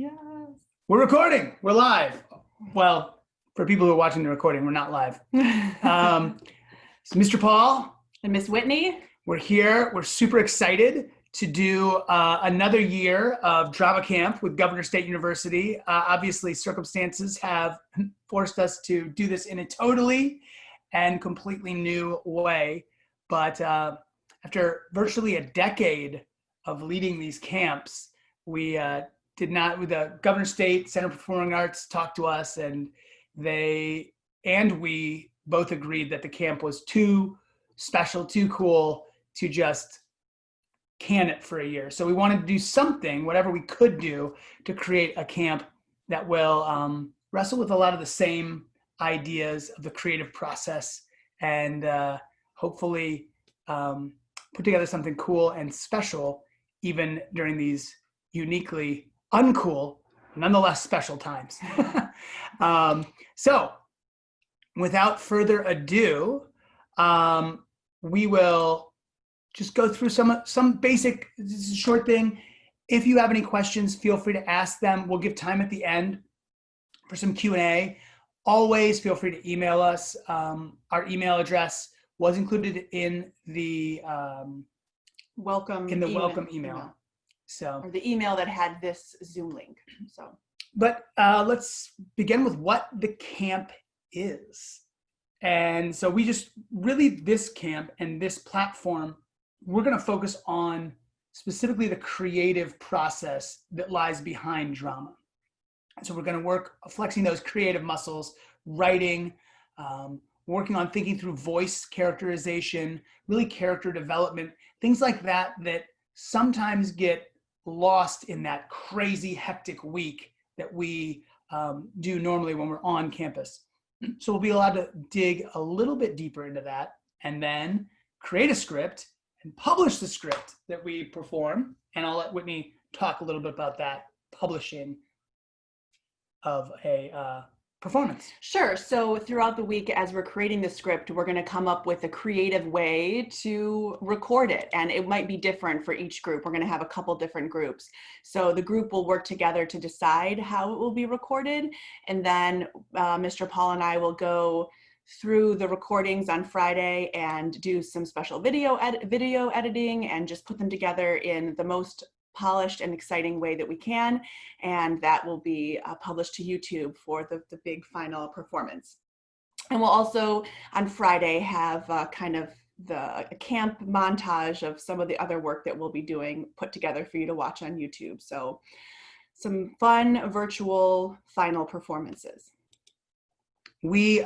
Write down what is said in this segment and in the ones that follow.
Yes. We're recording. We're live. Well, for people who are watching the recording, we're not live. So Mr. Paul and Miss Whitney. We're here. We're super excited to do another year of drama camp with Governor State University. Obviously, circumstances have forced us to do this in a totally and completely new way. But after virtually a decade of leading these camps, we the Governor State Center for Performing Arts talked to us, and we both agreed that the camp was too special, too cool to just can it for a year. So we wanted to do something, whatever we could do, to create a camp that will wrestle with a lot of the same ideas of the creative process and hopefully put together something cool and special, even during these uniquely uncool, nonetheless special times. So without further ado, we will just go through some basic, this is a short thing. If you have any questions, feel free to ask them. We'll give time at the end for some Q&A. Always feel free to email us. Our email address was included in the welcome email. So, or the email that had this Zoom link. So, but let's begin with what the camp is. And so we just really, this camp and this platform, we're going to focus on specifically the creative process that lies behind drama. And so we're going to work flexing those creative muscles, writing, working on thinking through voice characterization, really character development, things like that sometimes get lost in that crazy hectic week that we do normally when we're on campus. So we'll be allowed to dig a little bit deeper into that and then create a script and publish the script that we perform. And I'll let Whitney talk a little bit about that publishing of a performance. Sure. So throughout the week, as we're creating the script, we're going to come up with a creative way to record it. And it might be different for each group. We're going to have a couple different groups. So the group will work together to decide how it will be recorded. And then Mr. Paul and I will go through the recordings on Friday and do some special video editing and just put them together in the most polished and exciting way that we can, and that will be published to YouTube for the big final performance. And we'll also on Friday have kind of the camp montage of some of the other work that we'll be doing put together for you to watch on YouTube. So some fun virtual final performances. We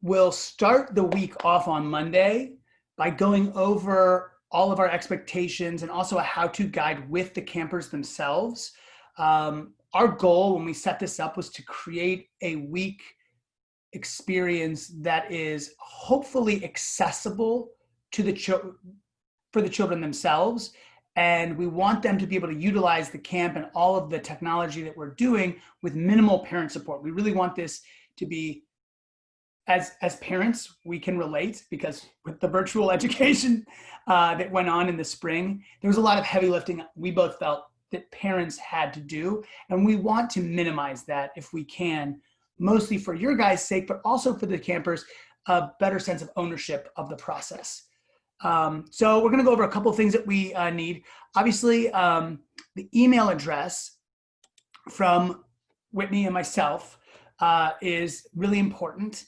will start the week off on Monday by going over all of our expectations and also a how-to guide with the campers themselves. Our goal when we set this up was to create a week experience that is hopefully accessible to for the children themselves. And we want them to be able to utilize the camp and all of the technology that we're doing with minimal parent support. We really want this to be, as parents, we can relate, because with the virtual education that went on in the spring, there was a lot of heavy lifting we both felt that parents had to do. And we want to minimize that if we can, mostly for your guys' sake, but also for the campers, a better sense of ownership of the process. So we're gonna go over a couple of things that we need. Obviously, the email address from Whitney and myself is really important.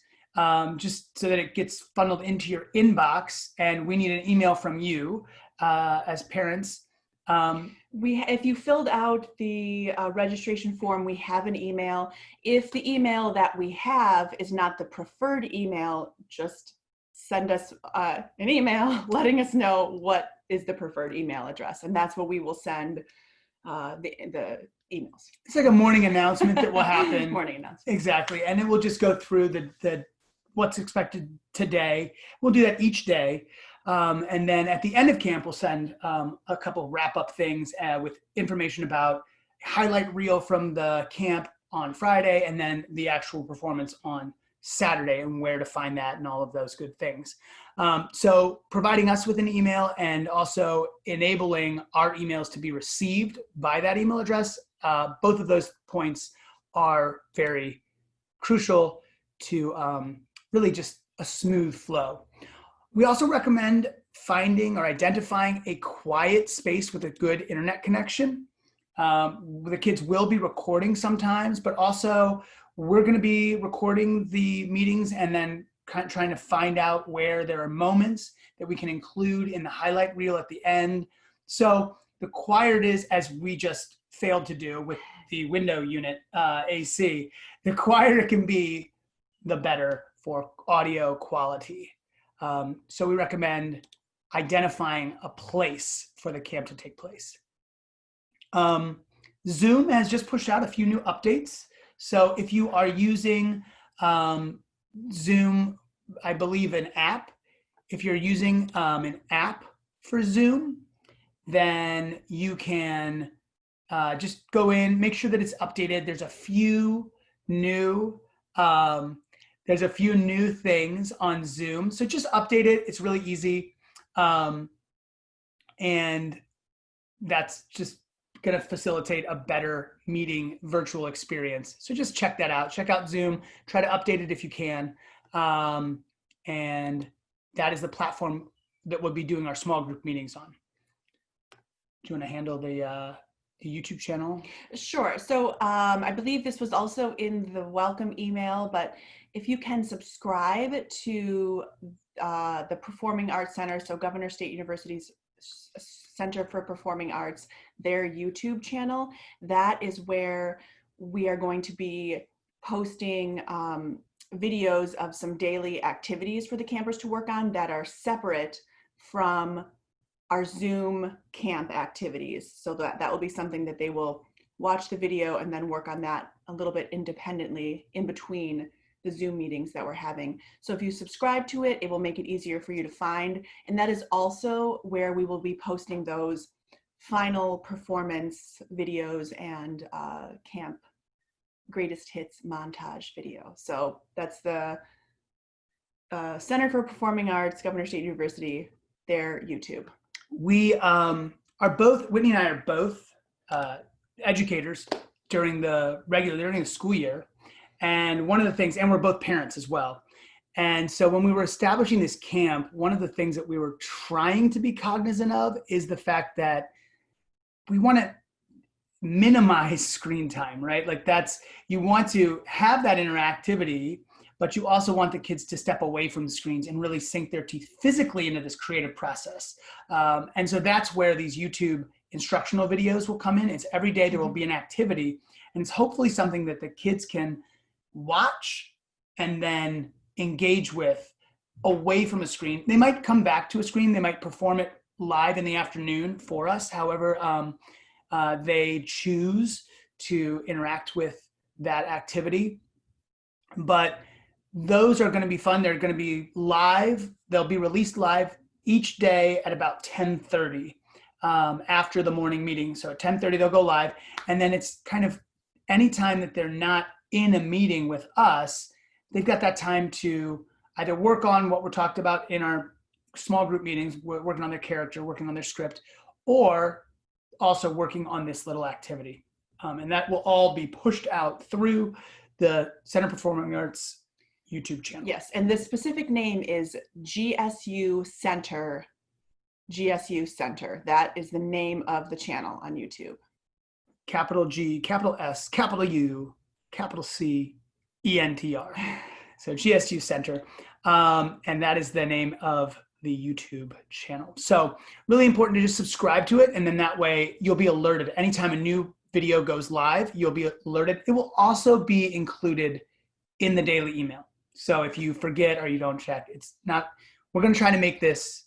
Just so that it gets funneled into your inbox, and we need an email from you as parents. If you filled out the registration form, we have an email. If the email that we have is not the preferred email, just send us an email letting us know what is the preferred email address, and that's what we will send the emails. It's like a morning announcement that will happen. Morning announcement. Exactly, and it will just go through the what's expected today. We'll do that each day. And then at the end of camp, we'll send a couple wrap-up things with information about highlight reel from the camp on Friday, and then the actual performance on Saturday and where to find that and all of those good things. So providing us with an email and also enabling our emails to be received by that email address, both of those points are very crucial to really just a smooth flow. We also recommend finding or identifying a quiet space with a good internet connection. The kids will be recording sometimes, but also we're going to be recording the meetings and then kind of trying to find out where there are moments that we can include in the highlight reel at the end. So the quieter it is, as we just failed to do with the window unit AC, the quieter it can be, the better for audio quality. So we recommend identifying a place for the camp to take place. Zoom has just pushed out a few new updates. So if you are using Zoom, I believe an app, if you're using an app for Zoom, then you can just go in, make sure that it's updated. There's a few new things on Zoom. So just update it. It's really easy. And that's just going to facilitate a better meeting virtual experience. So just check that out. Check out Zoom. Try to update it if you can. And that is the platform that we'll be doing our small group meetings on. Do you want to handle the YouTube channel? Sure. So I believe this was also in the welcome email, but if you can subscribe to the Performing Arts Center, so Governor State University's Center for Performing Arts, their YouTube channel, that is where we are going to be posting videos of some daily activities for the campers to work on that are separate from our Zoom camp activities. So that will be something that they will watch the video and then work on that a little bit independently in between the Zoom meetings that we're having. So if you subscribe to it, it will make it easier for you to find. And that is also where we will be posting those final performance videos and camp greatest hits montage video. So that's the Center for Performing Arts, Governor State University, their YouTube. We are both, Whitney and I are both educators during the school year. And one of the things, and we're both parents as well. And so when we were establishing this camp, one of the things that we were trying to be cognizant of is the fact that we want to minimize screen time, right? Like you want to have that interactivity, but you also want the kids to step away from the screens and really sink their teeth physically into this creative process. And so that's where these YouTube instructional videos will come in. It's every day there will be an activity, and it's hopefully something that the kids can watch and then engage with away from a screen. They might come back to a screen. They might perform it live in the afternoon for us. However, they choose to interact with that activity. But those are going to be fun. They're going to be live. They'll be released live each day at about 10:30 after the morning meeting. So at 10:30, they'll go live. And then it's kind of anytime that they're not in a meeting with us, they've got that time to either work on what we're talked about in our small group meetings, working on their character, working on their script, or also working on this little activity. And that will all be pushed out through the Center Performing Arts YouTube channel. Yes, and the specific name is GSU Center. GSU Center. That is the name of the channel on YouTube. Capital G, capital S, capital U, capital C, ENTR. So GSU Center. And that is the name of the YouTube channel. So really important to just subscribe to it. And then that way you'll be alerted. Anytime a new video goes live, you'll be alerted. It will also be included in the daily email. So if you forget or you don't check, we're going to try to make this,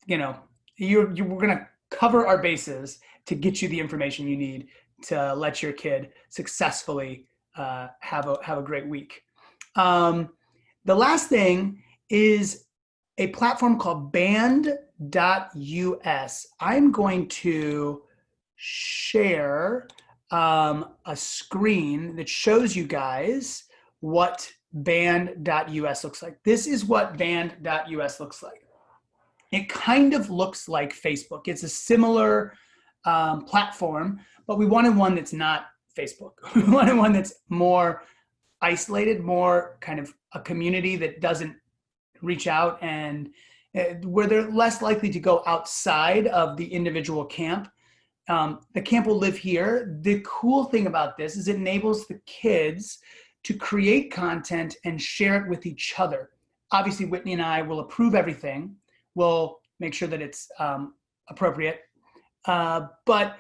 we're going to cover our bases to get you the information you need to let your kid successfully have a great week. The last thing is a platform called BandUs. I'm going to share a screen that shows you guys what band.us looks like. This is what band.us looks like. It kind of looks like Facebook. It's a similar platform, but we wanted one that's not Facebook. We wanted one that's more isolated, more kind of a community that doesn't reach out, and where they're less likely to go outside of the individual camp. The camp will live here. The cool thing about this is it enables the kids to create content and share it with each other. Obviously, Whitney and I will approve everything. We'll make sure that it's appropriate. But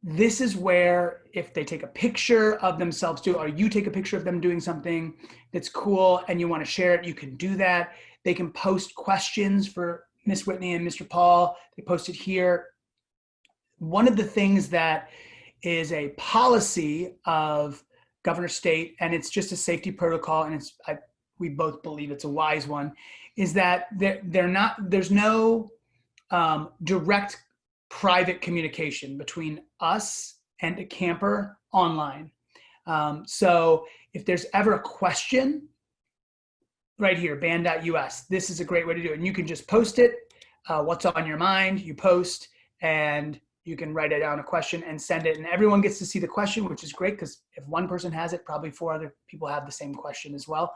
this is where if they take a picture of themselves or you take a picture of them doing something that's cool and you want to share it, you can do that. They can post questions for Miss Whitney and Mr. Paul. They post it here. One of the things that is a policy of Governor State, and it's just a safety protocol, and we both believe it's a wise one, is that there's no direct private communication between us and a camper online. So if there's ever a question, right here, band.us, this is a great way to do it. And you can just post it, what's on your mind, you post, and you can write it down a question and send it. And everyone gets to see the question, which is great, because if one person has it, probably 4 other people have the same question as well.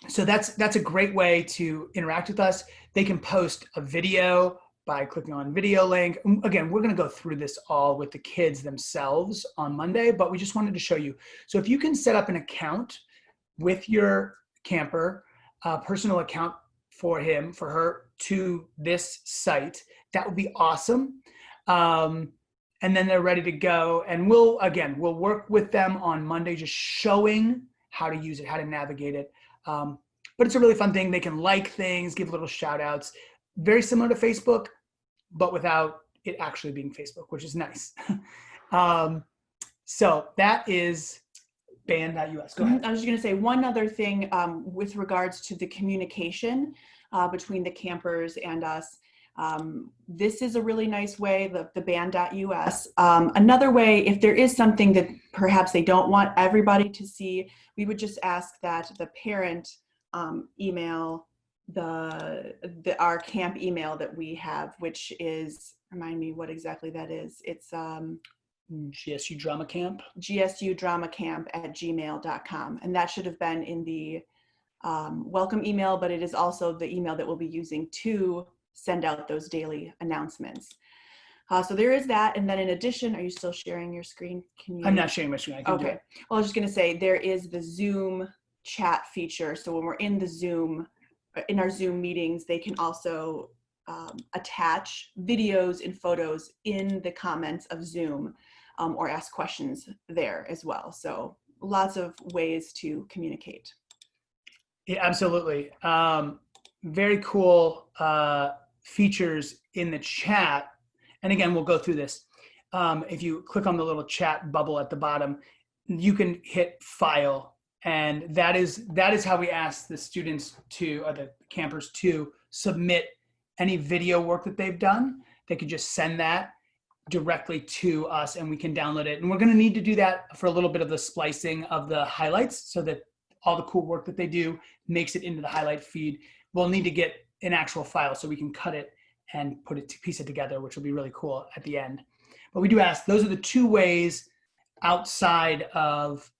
So that's a great way to interact with us. They can post a video by clicking on video link. Again, we're going to go through this all with the kids themselves on Monday, but we just wanted to show you. So if you can set up an account with your camper, a personal account for him, for her, to this site, that would be awesome. And then they're ready to go. And we'll work with them on Monday, just showing how to use it, how to navigate it. But it's a really fun thing. They can like things, give little shout outs, very similar to Facebook, but without it actually being Facebook, which is nice. So that is band.us. Go ahead. I was just going to say one other thing with regards to the communication between the campers and us. This is a really nice way, the band.us. Another way, if there is something that perhaps they don't want everybody to see, we would just ask that the parent email our camp email that we have, which is, remind me what exactly that is. It's GSU Drama Camp. gsudramacamp@gmail.com. And that should have been in the welcome email, but it is also the email that we'll be using to send out those daily announcements. So there is that. And then in addition, are you still sharing your screen? I'm not sharing my screen. I can do it. Well, I was just going to say, there is the Zoom chat feature. So when we're in our Zoom meetings, they can also attach videos and photos in the comments of Zoom or ask questions there as well. So lots of ways to communicate. Yeah, absolutely. Very cool features in the chat. And again, we'll go through this. If you click on the little chat bubble at the bottom, you can hit file. And that is how we ask the students or the campers to submit any video work that they've done. They could just send that directly to us and we can download it. And we're going to need to do that for a little bit of the splicing of the highlights so that all the cool work that they do makes it into the highlight feed. We'll need to get an actual file so we can cut it and piece it together, which will be really cool at the end. But we do ask, those are the 2 ways outside of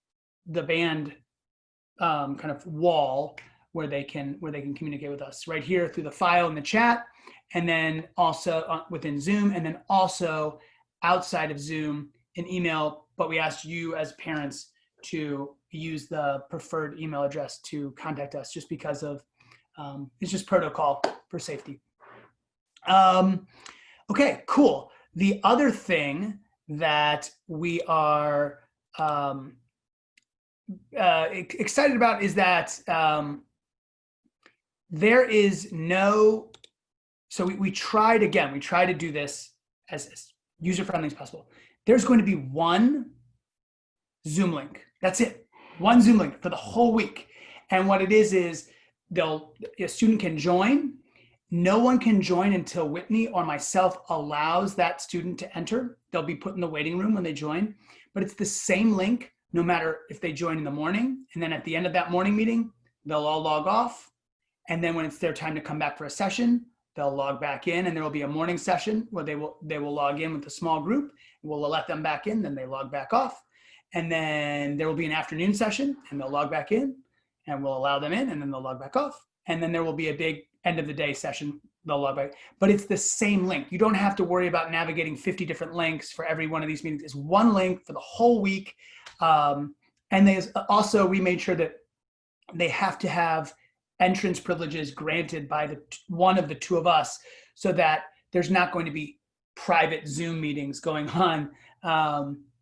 the band kind of wall where they can communicate with us, right here through the file in the chat, and then also within Zoom, and then also outside of Zoom in email. But we asked you as parents to use the preferred email address to contact us, just because of it's just protocol for safety. Okay, cool. The other thing that we are excited about is that there is no, so we tried to do this as user-friendly as possible. There's going to be one Zoom link. That's it. One Zoom link for the whole week. And what it is a student can join. No one can join until Whitney or myself allows that student to enter. They'll be put in the waiting room when they join, but it's the same link no matter if they join in the morning. And then at the end of that morning meeting, they'll all log off. And then when it's their time to come back for a session, they'll log back in, and there will be a morning session where they will log in with a small group. We'll let them back in, then they log back off. And then there will be an afternoon session, and they'll log back in, and we'll allow them in, and then they'll log back off. And then there will be a big end of the day session. They'll log back. But it's the same link. You don't have to worry about navigating 50 different links for every one of these meetings. It's one link for the whole week. And there's also, we made sure that they have to have entrance privileges granted by one of the two of us, so that there's not going to be private Zoom meetings going on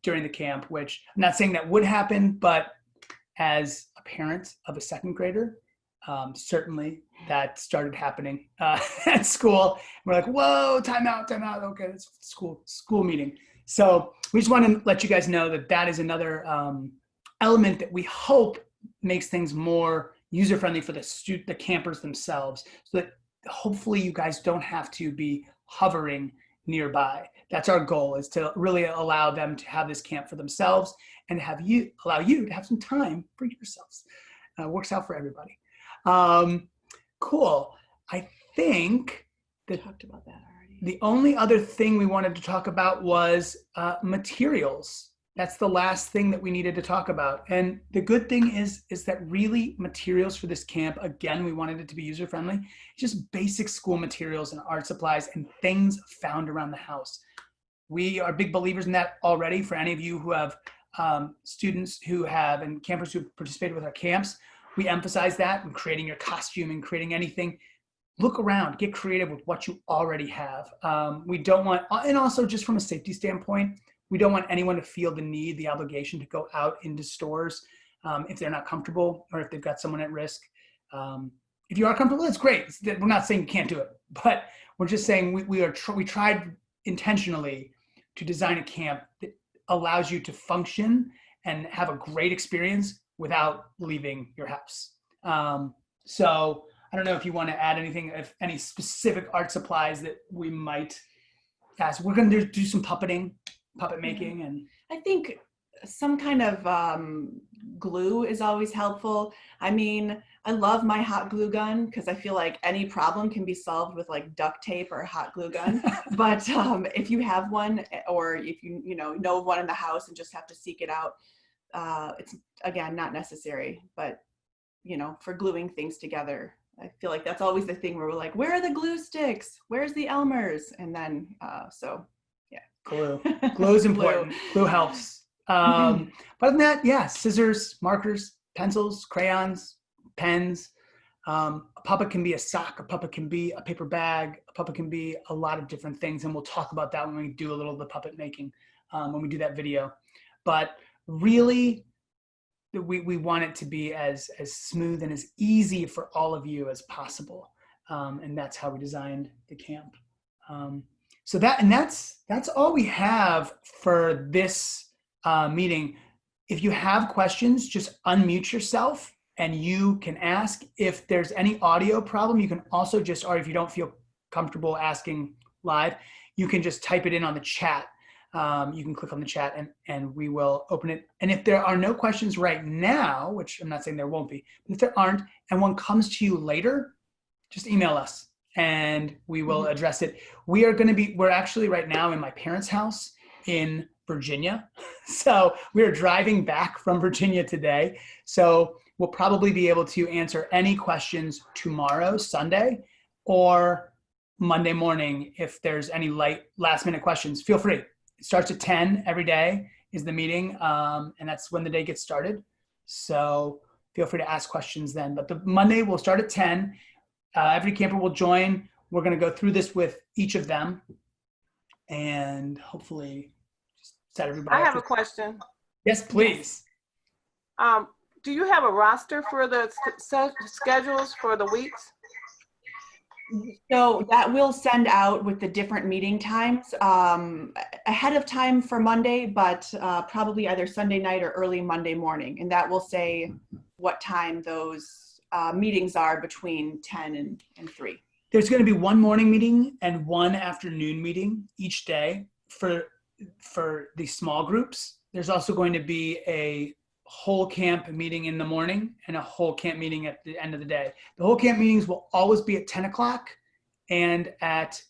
during the camp, which I'm not saying that would happen, but as a parent of a second grader, certainly that started happening at school. We're like, whoa, time out. Okay, it's school meeting. So we just want to let you guys know that that is another element that we hope makes things more user-friendly for the campers themselves, so that hopefully you guys don't have to be hovering nearby. That's our goal, is to really allow them to have this camp for themselves and allow you to have some time for yourselves. Works out for everybody. Cool. I think that Talked about that already. the only other thing we wanted to talk about was materials. That's the last thing that we needed to talk about. And the good thing is that really materials for this camp, again, we wanted it to be user-friendly, just basic school materials and art supplies and things found around the house. We are big believers in that already. For any of you who have students who have, and campers who participated with our camps, we emphasize that in creating your costume and creating anything. Look around, get creative with what you already have. We don't want, and also just from a safety standpoint, we don't want anyone to feel the obligation to go out into stores if they're not comfortable or if they've got someone at risk. If you are comfortable, that's great. We're not saying you can't do it, but we're just saying we tried intentionally to design a camp that allows you to function and have a great experience without leaving your house. So I don't know if you want to add anything, if any specific art supplies that we might ask. We're going to do some puppet making, and I think some kind of glue is always helpful. I mean, I love my hot glue gun because I feel like any problem can be solved with like duct tape or a hot glue gun. But if you have one, or if you know of one in the house and just have to seek it out, it's again not necessary. But for gluing things together, I feel like that's always the thing where we're like, where are the glue sticks? Where's the Elmers? And then glue is important. Glue helps. But other than that, yeah, scissors, markers, pencils, crayons, pens. A puppet can be a sock, a puppet can be a paper bag, a puppet can be a lot of different things, and we'll talk about that when we do a little of the puppet making, when we do that video. But really, we want it to be as smooth and as easy for all of you as possible, and that's how we designed the camp. So that's all we have for this meeting. If you have questions, just unmute yourself and you can ask. If there's any audio problem, you can also or if you don't feel comfortable asking live, you can just type it in on the chat. You can click on the chat and we will open it. And if there are no questions right now, which I'm not saying there won't be, but if there aren't and one comes to you later, just email us and we will address it. We're actually right now in my parents' house in Virginia. So we're driving back from Virginia today. So we'll probably be able to answer any questions tomorrow, Sunday, or Monday morning. If there's any last minute questions, feel free. It starts at 10 every day is the meeting. And that's when the day gets started. So feel free to ask questions then. But the Monday will start at 10. Every camper will join. We're going to go through this with each of them and hopefully just set everybody up. I have a question. Yes, please. Do you have a roster for the schedules for the weeks? So that will send out with the different meeting times ahead of time for Monday, but probably either Sunday night or early Monday morning. And that will say what time those meetings are between 10 and 3. There's going to be one morning meeting and one afternoon meeting each day for the small groups. There's also going to be a whole camp meeting in the morning and a whole camp meeting at the end of the day. The whole camp meetings will always be at 10 o'clock and at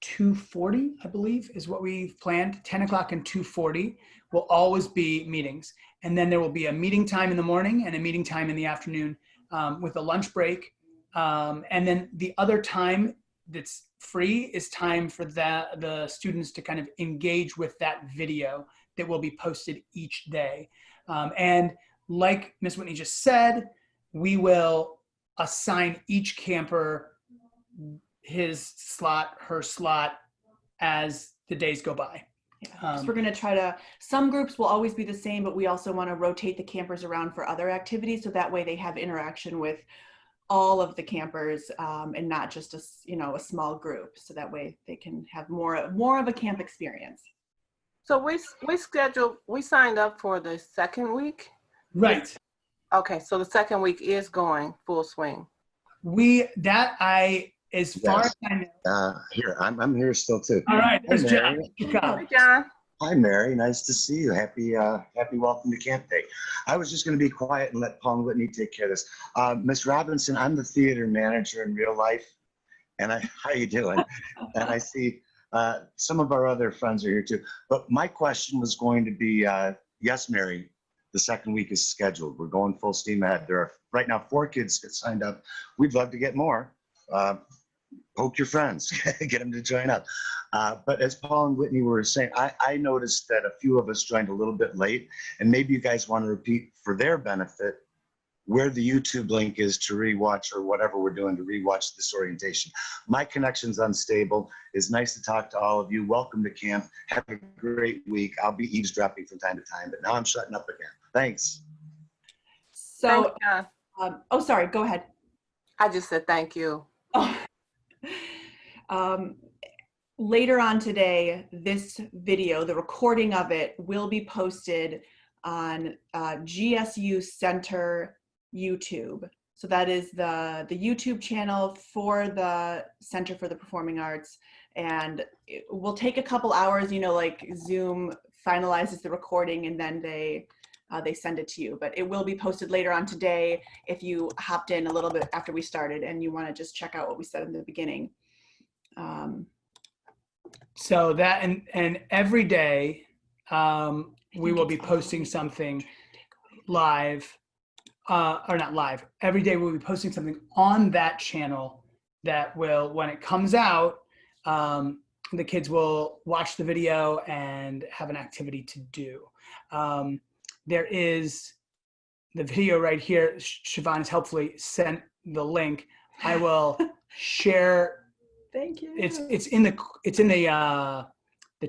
2:40, I believe, is what we've planned. 10 o'clock and 2:40 will always be meetings. And then there will be a meeting time in the morning and a meeting time in the afternoon with a lunch break. And then the other time that's free is time for the students to kind of engage with that video that will be posted each day. And like Ms. Whitney just said, we will assign each camper his slot, her slot as the days go by. Yeah, so we're going to try to, some groups will always be the same, but we also want to rotate the campers around for other activities. So that way they have interaction with all of the campers and not just a small group. So that way they can have more of a camp experience. So we signed up for the second week? Right. Okay, so the second week is going full swing. As far as I know. Here, I'm here still too. All right, there's John. Hi, John. Hi, Mary. Nice to see you. Happy welcome to Camp Day. I was just going to be quiet and let Paul and Whitney take care of this. Miss Robinson, I'm the theater manager in real life, and how you doing? And I see some of our other friends are here too. But my question was going to be, yes, Mary, the second week is scheduled. We're going full steam ahead. There are right now 4 kids that signed up. We'd love to get more. Poke your friends, get them to join up. But as Paul and Whitney were saying, I noticed that a few of us joined a little bit late, and maybe you guys want to repeat for their benefit where the YouTube link is to rewatch or whatever we're doing to rewatch this orientation. My connection's unstable. It's nice to talk to all of you. Welcome to camp. Have a great week. I'll be eavesdropping from time to time, but now I'm shutting up again. Thanks. So, Thanks, oh, sorry, go ahead. I just said thank you. Later on today, this video, the recording of it, will be posted on GSU Center YouTube. So that is the YouTube channel for the Center for the Performing Arts. And it will take a couple hours, like Zoom finalizes the recording and then they send it to you, but it will be posted later on today if you hopped in a little bit after we started and you want to just check out what we said in the beginning. So that, and every day we will be posting something live, or not live. Every day we'll be posting something on that channel that will, when it comes out, the kids will watch the video and have an activity to do. There is the video right here. Siobhan has helpfully sent the link. I will share. Thank you. It's in the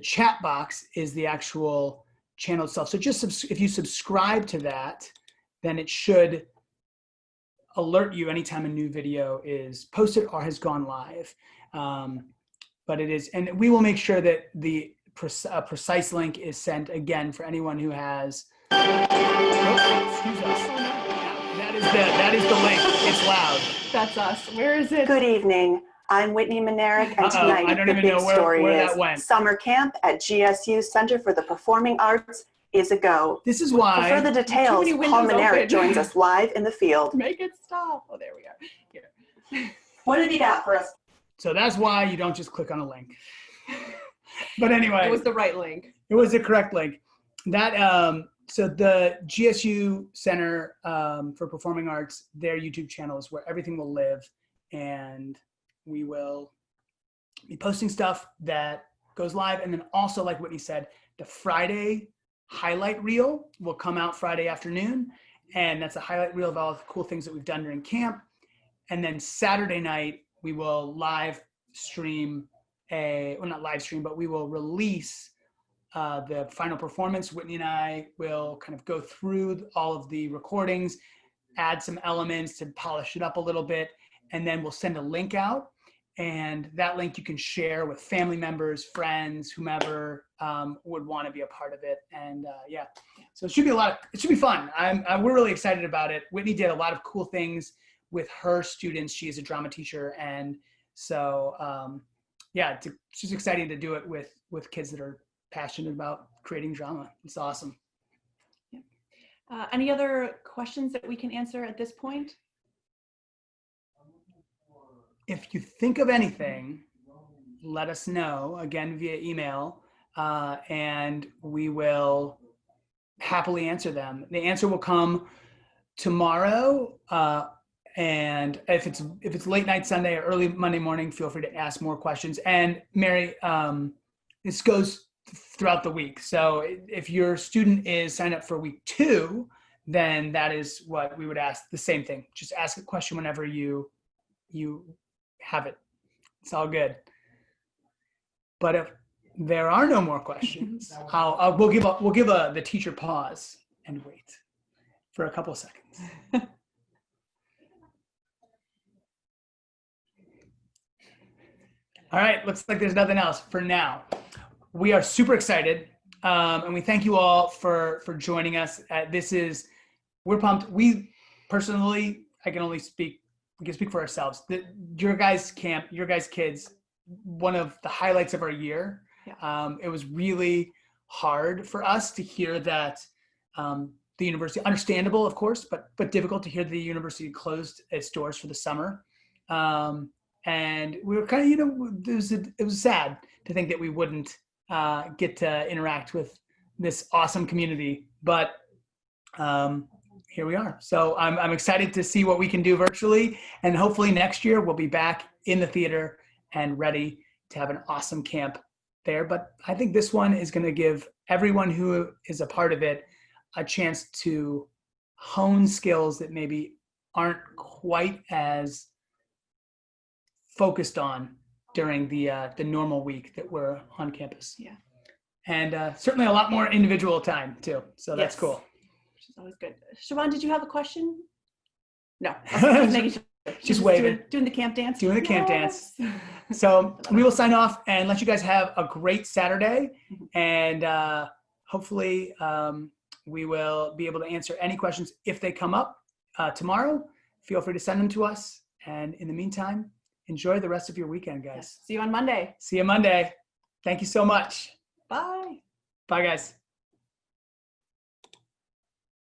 chat box is the actual channel itself. So just if you subscribe to that, then it should alert you anytime a new video is posted or has gone live. But it is, and we will make sure that the precise link is sent again for anyone who has. Excuse us. That is the link. It's loud. That's us. Where is it? Good evening. I'm Whitney Manerick, and tonight I don't the even big know story where is that went. summer camp at GSU Center for the Performing Arts is a go. This is why. For further details, many Paul windows Manerick open. joins us live in the field. Make it stop. Oh, there we are. Here. What have you got for us? So that's why you don't just click on a link. But anyway. It was the right link. It was the correct link. That so the GSU Center for Performing Arts, their YouTube channel is where everything will live, and we will be posting stuff that goes live. And then also, like Whitney said, the Friday highlight reel will come out Friday afternoon, and that's a highlight reel of all the cool things that we've done during camp. And then Saturday night we will live stream not live stream, but we will release the final performance. Whitney and I will kind of go through all of the recordings, add some elements to polish it up a little bit, and then we'll send a link out. And that link you can share with family members, friends, whomever would want to be a part of it. And yeah, so it should be it should be fun. We're really excited about it. Whitney did a lot of cool things with her students. She is a drama teacher. And so yeah, it's just exciting to do it with kids that are passionate about creating drama. It's awesome. Yeah. Any other questions that we can answer at this point? If you think of anything, let us know, again, via email, and we will happily answer them. The answer will come tomorrow, and if it's late night Sunday or early Monday morning, feel free to ask more questions. And Mary, this goes throughout the week. So if your student is signed up for week 2, then that is what we would ask. The same thing. Just ask a question whenever you have it. It's all good. But if there are no more questions, we'll give the teacher pause and wait for a couple of seconds. All right, looks like there's nothing else for now. We are super excited, and we thank you all for joining us. We're pumped. We personally, we can speak for ourselves. Your guys' camp, your guys' kids, one of the highlights of our year. Yeah. It was really hard for us to hear that the university, understandable of course, but difficult to hear the university closed its doors for the summer. And we were kind of, it was sad to think that we wouldn't get to interact with this awesome community, but here we are. So I'm excited to see what we can do virtually, and hopefully next year we'll be back in the theater and ready to have an awesome camp there. But I think this one is going to give everyone who is a part of it a chance to hone skills that maybe aren't quite as focused on during the normal week that we're on campus. Yeah. And certainly a lot more individual time too. So that's Yes. cool. Which is always good. Siobhan, did you have a question? No. Just making sure. Just waving. Doing the camp dance. Doing the camp dance. So we will sign off and let you guys have a great Saturday. And hopefully we will be able to answer any questions if they come up tomorrow. Feel free to send them to us. And in the meantime, enjoy the rest of your weekend, guys. Yes. See you on Monday. See you Monday. Thank you so much. Bye. Bye, guys.